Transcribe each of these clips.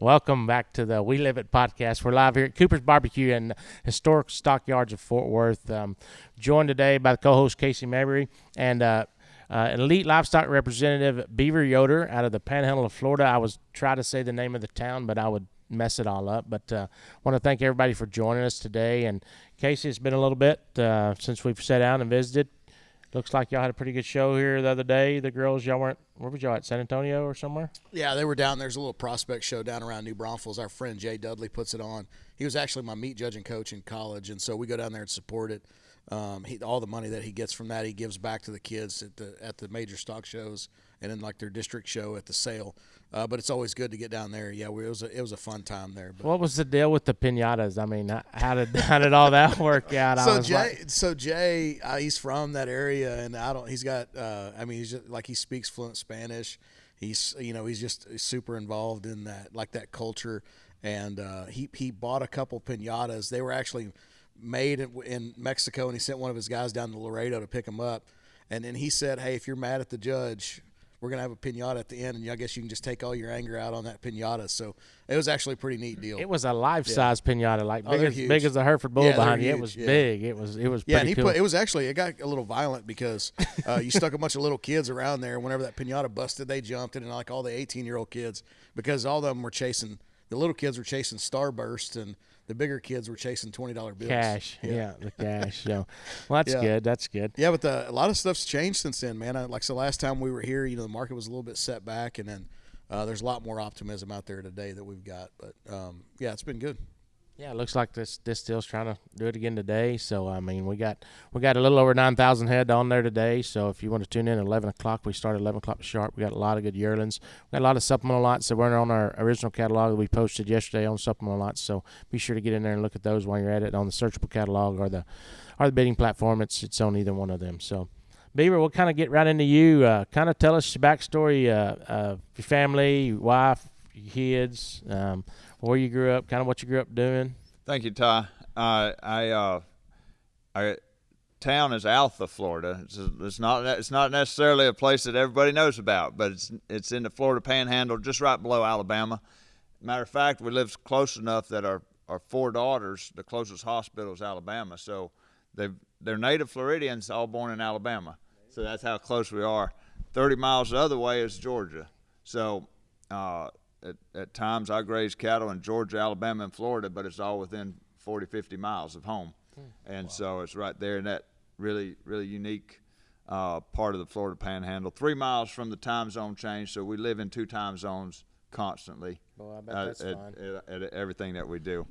Welcome back to the We Live It podcast. We're live here at Cooper's Barbecue in historic stockyards of Fort Worth. Joined today by the co-host Casey Mabry and elite livestock representative Beaver Yoder out of the Panhandle of Florida. I was trying to say the name of the town, but I would mess it all up. But I want to thank everybody for joining us today. And Casey, it's been a little bit since we've sat down and visited. Looks like y'all had a pretty good show here the other day. The girls, y'all weren't, where was y'all at, San Antonio or somewhere? Yeah, they were down. There's a little prospect show down around New Braunfels. Our friend Jay Dudley puts it on. He was actually my meat judging coach in college, and so we go down there and support it. All the money that he gets from that, he gives back to the kids at the major stock shows and then like their district show at the sale. But it's always good to get down there. Yeah, it was a fun time there. But. What was the deal with the piñatas? I mean, how did all that work out? So Jay, he's from that area, and he's got. He's just, like he speaks fluent Spanish. He's just super involved in that culture, and he bought a couple piñatas. They were actually made in Mexico, and he sent one of his guys down to Laredo to pick them up. And then he said, "Hey, if you're mad at the judge, we're going to have a piñata at the end, and I guess you can just take all your anger out on that piñata." So it was actually a pretty neat deal. It was a life-size piñata, like big as the Hereford Bull behind you. It was big. It was pretty cool. It got a little violent because you stuck a bunch of little kids around there. Whenever that piñata busted, they jumped in, and like all the 18-year-old kids, because all of them were chasing – the little kids were chasing Starburst, and the bigger kids were chasing $20 bills. Cash, the cash. So, well, that's good. That's good. Yeah, but a lot of stuff's changed since then, man. So last time we were here, the market was a little bit set back, and then there's a lot more optimism out there today that we've got. But it's been good. Yeah, it looks like this deal's trying to do it again today. So I mean, we got a little over 9,000 head on there today. So if you want to tune in at 11 o'clock, we start at 11 o'clock sharp. We got a lot of good yearlings. We got a lot of supplemental lots that weren't on our original catalog that we posted yesterday on supplemental lots. So be sure to get in there and look at those while you're at it on the searchable catalog or the bidding platform. It's on either one of them. So Beaver, we'll kind of get right into you. Kind of tell us your backstory, your family, your wife, your kids. Where you grew up, kind of what you grew up doing. Thank you, Ty. Our town is Alpha, Florida. It's not necessarily a place that everybody knows about, but it's in the Florida Panhandle, just right below Alabama. Matter of fact, we live close enough that our four daughters, the closest hospital is Alabama. So they're native Floridians, all born in Alabama. So that's how close we are. 30 miles the other way is Georgia. So. At times I graze cattle in Georgia, Alabama, and Florida, but it's all within 40, 50 miles of home. And so it's right there in that really, really unique part of the Florida Panhandle. 3 miles from the time zone change, so we live in 2 time zones constantly. Well, I bet that's fun. At everything that we do.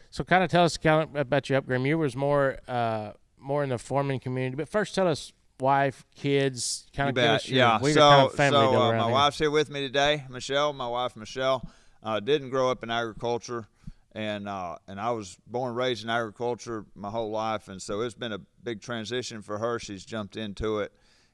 So kind of tell us about your upbringing. You was more in the farming community, but first tell us wife, kids, kind of give us your my wife's here with me today, my wife Michelle. Didn't grow up in agriculture, and I was born and raised in agriculture my whole life, and so it's been a big transition for her. She's jumped into it,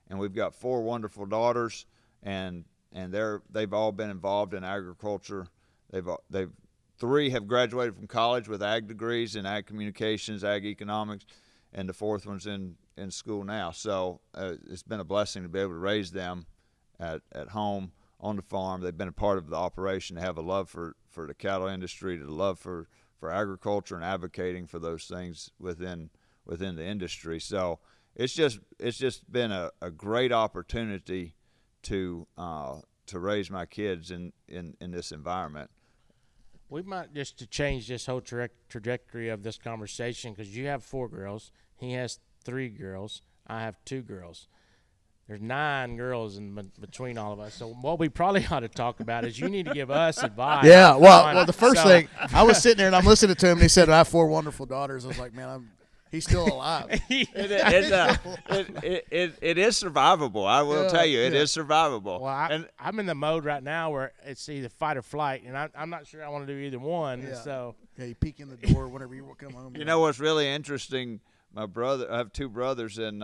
and we've got 4 wonderful daughters, and they've all been involved in agriculture. They've 3 have graduated from college with ag degrees in ag communications, ag economics, and the 4th one's in school now. So it's been a blessing to be able to raise them at home on the farm. They've been a part of the operation. They have a love for the cattle industry, the love for agriculture and advocating for those things within the industry. So it's just been a great opportunity to raise my kids in this environment. We might just to change this whole trajectory of this conversation, because you have 4 girls, he has 3 girls, I have 2 girls. There's 9 girls in between all of us. So what we probably ought to talk about is you need to give us advice. Yeah, well, the first thing, I was sitting there and I'm listening to him, and he said, "I have 4 wonderful daughters." I was like, man, he's still alive. It is survivable. I will tell you, it is survivable. Well, I'm in the mode right now where it's either fight or flight, and I'm not sure I want to do either one. Yeah. So you peek in the door whenever you come home. You know what's really interesting? I have 2 brothers and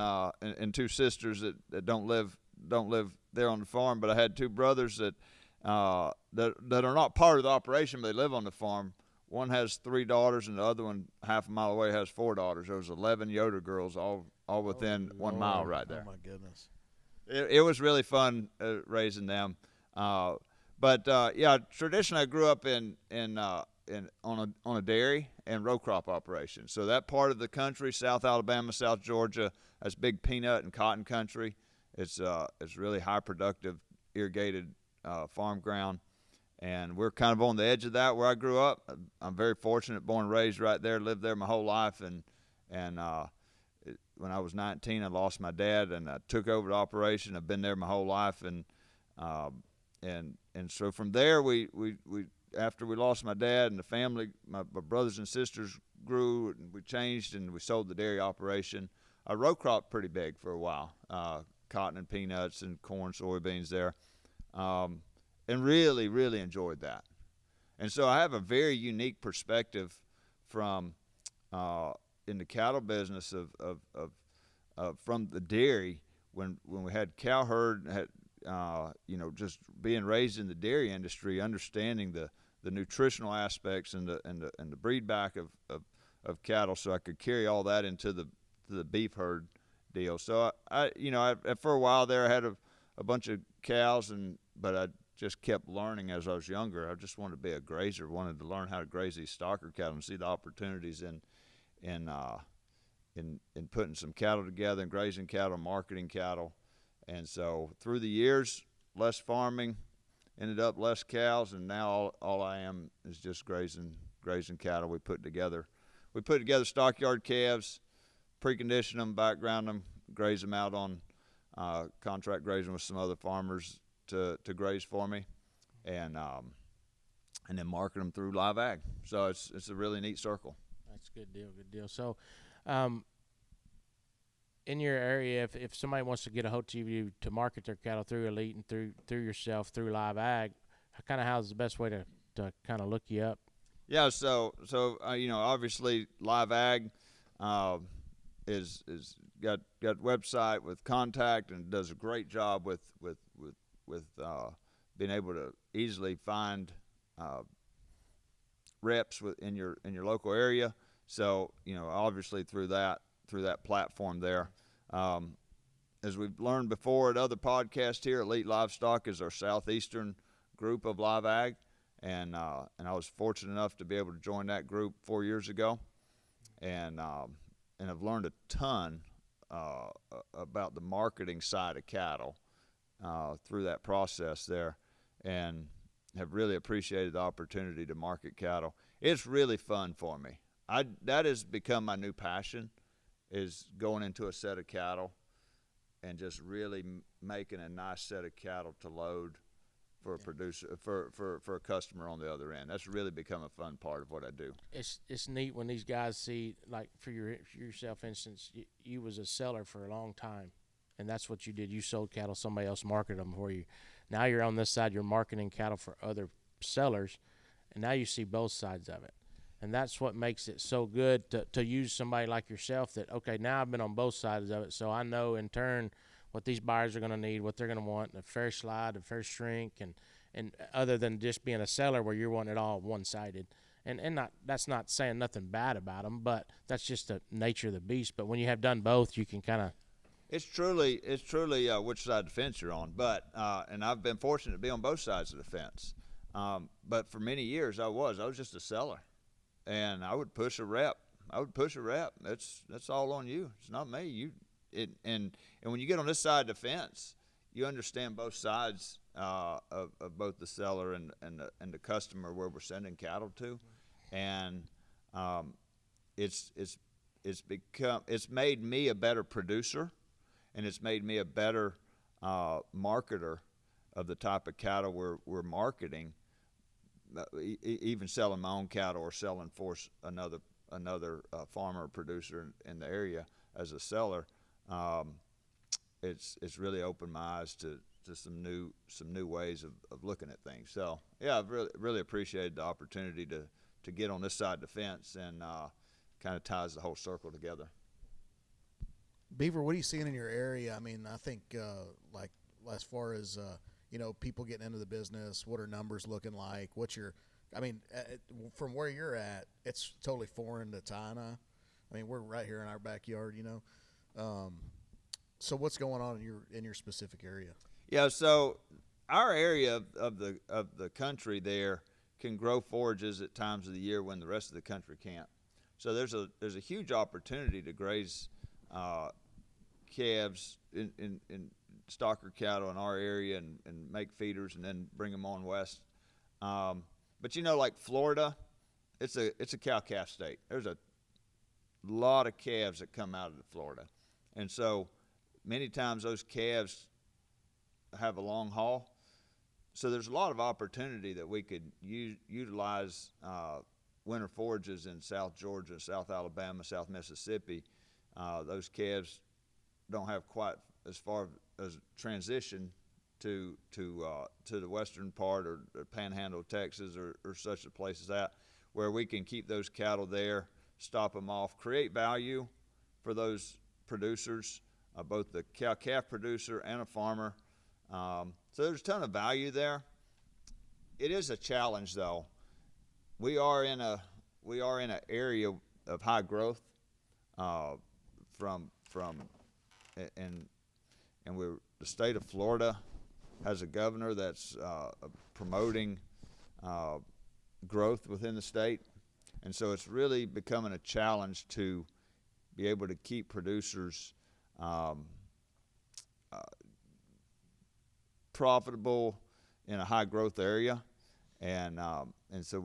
2 sisters that don't live there on the farm. But I had 2 brothers that are not part of the operation, but they live on the farm. One has 3 daughters, and the other one, half a mile away, has 4 daughters. There was 11 Yoder girls, all within 1 mile right there. Oh my goodness! It was really fun raising them. But yeah, traditionally I grew up on a dairy and row crop operation. So that part of the country, South Alabama, South Georgia, has big peanut and cotton country. It's really high productive irrigated farm ground, and we're kind of on the edge of that where I grew up. I'm very fortunate, born and raised right there, lived there my whole life, and when I was 19, I lost my dad, and I took over the operation. I've been there my whole life, and so from there, we after we lost my dad and the family, my brothers and sisters grew, and we changed, and we sold the dairy operation. I row cropped pretty big for a while, cotton and peanuts and corn, soybeans there, and really, really enjoyed that. And so I have a very unique perspective from in the cattle business of from the dairy when we had cow herd, just being raised in the dairy industry, understanding the nutritional aspects and the breed back of cattle, so I could carry all that into the beef herd deal. So I for a while there I had a bunch of cows, but I just kept learning as I was younger. I just wanted to be a grazer, wanted to learn how to graze these stocker cattle and see the opportunities in putting some cattle together and grazing cattle, marketing cattle. And so through the years, less farming, ended up less cows, and now all I am is just grazing cattle. We put together stockyard calves, precondition them, background them, graze them out on contract grazing with some other farmers to graze for me, and then market them through LiveAg. So it's a really neat circle. That's a good deal. So, in your area, if somebody wants to get a hold of you to market their cattle through Elite and through yourself through LiveAg, how's the best way to kind of look you up? Yeah, so obviously LiveAg is got website with contact and does a great job with being able to easily find reps in your local area. So obviously through that platform there. As we've learned before at other podcasts here, Elite Livestock is our southeastern group of LiveAg, and I was fortunate enough to be able to join that group 4 years ago, and I've learned a ton about the marketing side of cattle through that process there, and have really appreciated the opportunity to market cattle. It's really fun for me. That has become my new passion, is going into a set of cattle and just really making a nice set of cattle to load for a producer, for a customer on the other end. That's really become a fun part of what I do. It's neat when these guys see, like for yourself, for instance, you was a seller for a long time, and that's what you did. You sold cattle, somebody else marketed them for you. Now you're on this side, you're marketing cattle for other sellers, and now you see both sides of it. And that's what makes it so good to use somebody like yourself that, okay, now I've been on both sides of it, so I know in turn what these buyers are going to need, what they're going to want, the fair slide, the fair shrink, and other than just being a seller where you're wanting it all one-sided. And that's not saying nothing bad about them, but that's just the nature of the beast. But when you have done both, you can kind of. It's truly which side of the fence you're on. But and I've been fortunate to be on both sides of the fence. But for many years I was just a seller. And I would push a rep. That's all on you. It's not me. And when you get on this side of the fence, you understand both sides of both the seller and the customer where we're sending cattle to, and it's made me a better producer, and it's made me a better marketer of the type of cattle we're marketing. Even selling my own cattle or selling for another farmer or producer in the area as a seller, it's really opened my eyes to some new ways of looking at things. So yeah, I've really appreciated the opportunity to get on this side of the fence, and kind of ties the whole circle together. Beaver, what are you seeing in your area? I mean, I think like as far as people getting into the business, what are numbers looking like? From where you're at, it's totally foreign to China. I mean, we're right here in our backyard, So what's going on in your specific area? Yeah, so our area of the country there can grow forages at times of the year when the rest of the country can't. So there's a huge opportunity to graze calves in stocker cattle in our area and make feeders and then bring them on west. But like Florida, it's a cow-calf state. There's a lot of calves that come out of Florida, and so many times those calves have a long haul. So there's a lot of opportunity that we could utilize winter forages in South Georgia, South Alabama, South Mississippi. Those calves don't have quite as far as transition to the western part or panhandle of Texas or such a place as that, where we can keep those cattle there, stop them off, create value for those producers, both the cow-calf producer and a farmer. So there's a ton of value there. It is a challenge, though. We are in an area of high growth, and the state of Florida has a governor that's promoting growth within the state, and so it's really becoming a challenge to be able to keep producers profitable in a high growth area, and so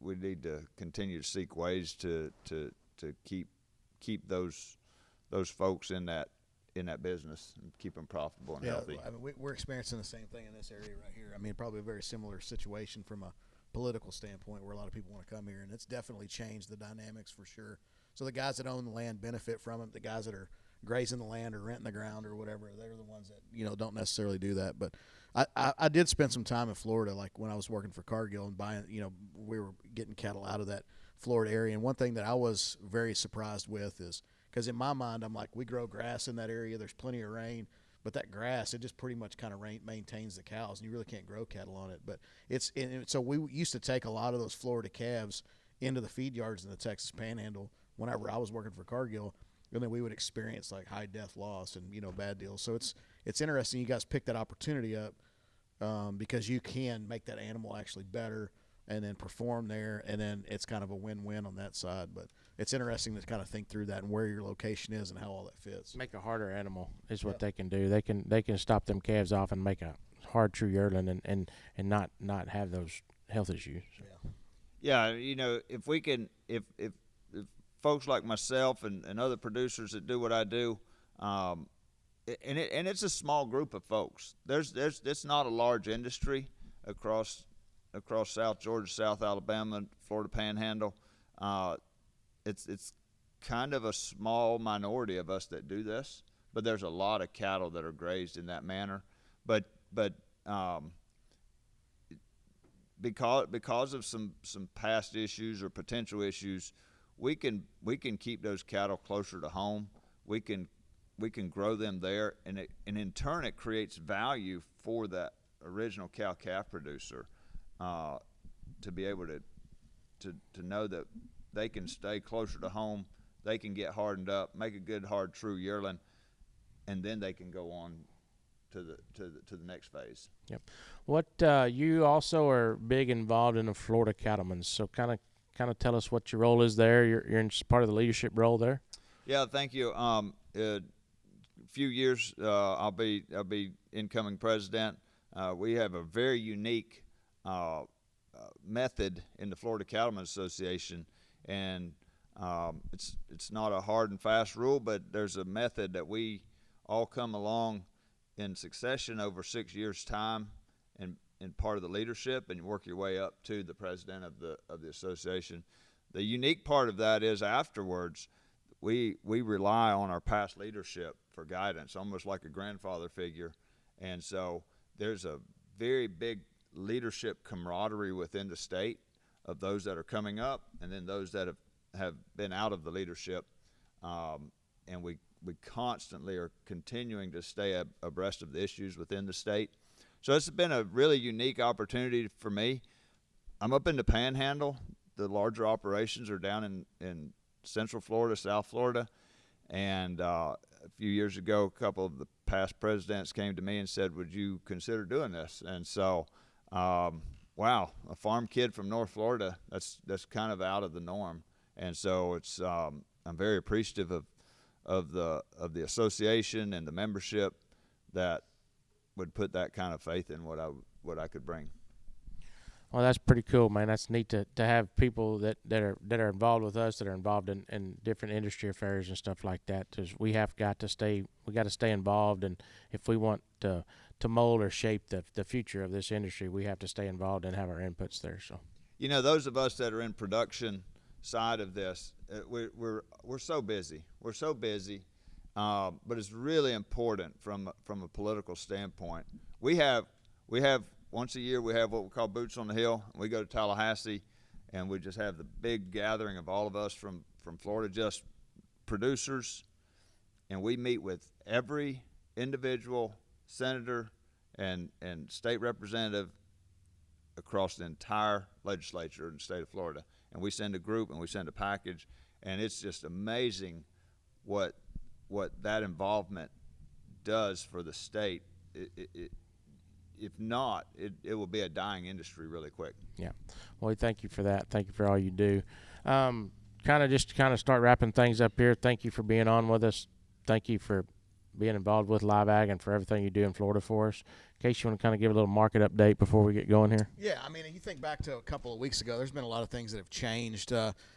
we need to continue to seek ways to keep those folks in that business and keep them profitable and healthy. I mean, we're experiencing the same thing in this area right here. I mean, probably a very similar situation from a political standpoint where a lot of people want to come here, and it's definitely changed the dynamics for sure. So the guys that own the land benefit from it. The guys that are grazing the land or renting the ground or whatever, they're the ones that don't necessarily do that. But I did spend some time in Florida, like when I was working for Cargill and buying, we were getting cattle out of that Florida area. And one thing that I was very surprised with is, because in my mind I'm like, we grow grass in that area, there's plenty of rain, but that grass, it just pretty much kind of maintains the cows, and you really can't grow cattle on it. But so we used to take a lot of those Florida calves into the feed yards in the Texas Panhandle whenever I was working for Cargill, and then we would experience like high death loss and bad deals. So it's interesting you guys picked that opportunity up, because you can make that animal actually better and then perform there, and then it's kind of a win-win on that side. But it's interesting to kind of think through that and where your location is and how all that fits. Make a harder animal is what they can do. They can stop them calves off and make a hard true yearling and not have those health issues. Yeah, if we can, if folks like myself and other producers that do what I do, and it's a small group of folks. It's not a large industry across South Georgia, South Alabama, Florida Panhandle. It's kind of a small minority of us that do this, but there's a lot of cattle that are grazed in that manner. But because of some past issues or potential issues, we can keep those cattle closer to home. We can grow them there, and in turn it creates value for that original cow-calf producer, to be able to know that they can stay closer to home, they can get hardened up, make a good hard true yearling, and then they can go on to the next phase. Yep. What you also are big involved in the Florida Cattlemen, so kind of tell us what your role is there. You're in part of the leadership role there. Yeah, thank you. A few years I'll be incoming president. We have a very unique method in the Florida Cattlemen Association, and it's not a hard and fast rule, but there's a method that we all come along in succession over 6 years' time, and part of the leadership, and work your way up to the president of the association. The unique part of that is afterwards, we rely on our past leadership for guidance, almost like a grandfather figure, and so there's a very big leadership camaraderie within the state of those that are coming up, and then those that have been out of the leadership, and we constantly are continuing to stay abreast of the issues within the state. So it's been a really unique opportunity for me. I'm up in the Panhandle. The larger operations are down in Central Florida, South Florida, and a few years ago, a couple of the past presidents came to me and said, "Would you consider doing this?" And so, wow, a farm kid from North Florida, that's kind of out of the norm. And so it's I'm very appreciative of the association and the membership that would put that kind of faith in what I could bring. Well, that's pretty cool, man. That's neat to have people that are involved with us, that are involved in different industry affairs and stuff like that. Because we got to stay involved, and if we want to mold or shape the future of this industry, we have to stay involved and have our inputs there. So, those of us that are in production side of this, we're so busy. We're so busy, but it's really important from a political standpoint. We have once a year we have what we call Boots on the Hill. We go to Tallahassee, and we just have the big gathering of all of us from Florida, just producers, and we meet with every individual senator and state representative across the entire legislature in the state of Florida. And we send a group and we send a package, and it's just amazing what that involvement does for the state. If not, it will be a dying industry really quick. Yeah. Well, we thank you for that. Thank you for all you do. Kind of start wrapping things up here. Thank you for being on with us. Thank you for being involved with LiveAg and for everything you do in Florida for us. In case you want to kind of give a little market update before we get going here. Yeah, I mean, you think back to a couple of weeks ago, there's been a lot of things that have changed.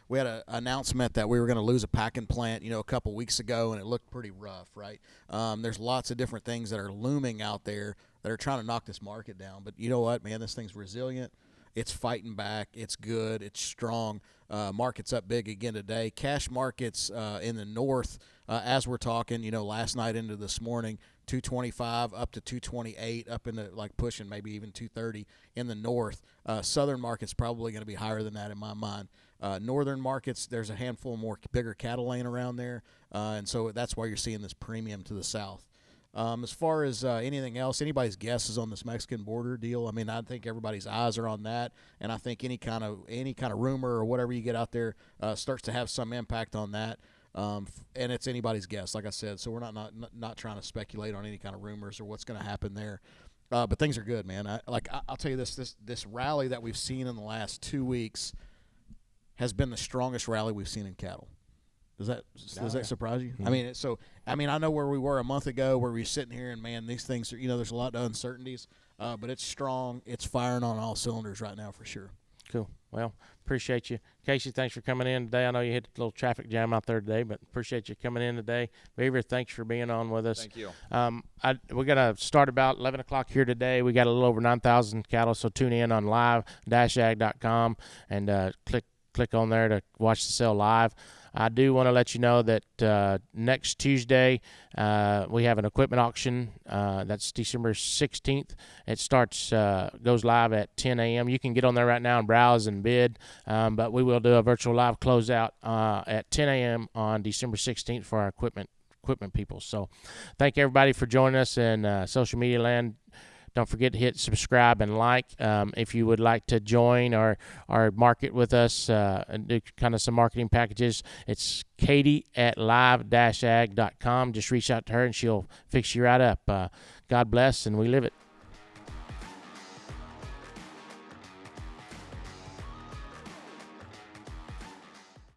We had an announcement that we were going to lose a packing plant, a couple of weeks ago, and it looked pretty rough, right? There's lots of different things that are looming out there that are trying to knock this market down. But you know what, man? This thing's resilient. It's fighting back. It's good. It's strong. Market's up big again today. Cash markets in the north, as we're talking, last night into this morning, 225 up to 228, up into pushing maybe even 230 in the north. Southern market's probably going to be higher than that in my mind. Northern markets, there's a handful more bigger cattle laying around there, and so that's why you're seeing this premium to the south. As far as anything else, anybody's guesses on this Mexican border deal, I mean, I think everybody's eyes are on that, and I think any kind of rumor or whatever you get out there starts to have some impact on that. And it's anybody's guess, like I said. So we're not trying to speculate on any kind of rumors or what's going to happen there. But things are good, man. I'll tell you this rally that we've seen in the last 2 weeks has been the strongest rally we've seen in cattle. Does that surprise you? Mm-hmm. I mean, I know where we were a month ago, where we were sitting here, and man, these things are, there's a lot of uncertainties, but it's strong. It's firing on all cylinders right now for sure. Cool. Well, appreciate you. Casey, thanks for coming in today. I know you hit a little traffic jam out there today, but appreciate you coming in today. Beaver, thanks for being on with us. Thank you. We're going to start about 11 o'clock here today. We got a little over 9,000 cattle, so tune in on live-ag.com and click on there to watch the sale live. I do want to let you know that next Tuesday we have an equipment auction. That's December 16th. It goes live at 10 a.m. You can get on there right now and browse and bid, but we will do a virtual live closeout at 10 a.m. on December 16th for our equipment people. So thank everybody for joining us in social media land. Don't forget to hit subscribe and like. If you would like to join or market with us and do kind of some marketing packages, it's Katie at live-ag.com. Just reach out to her and she'll fix you right up. God bless, and we live it.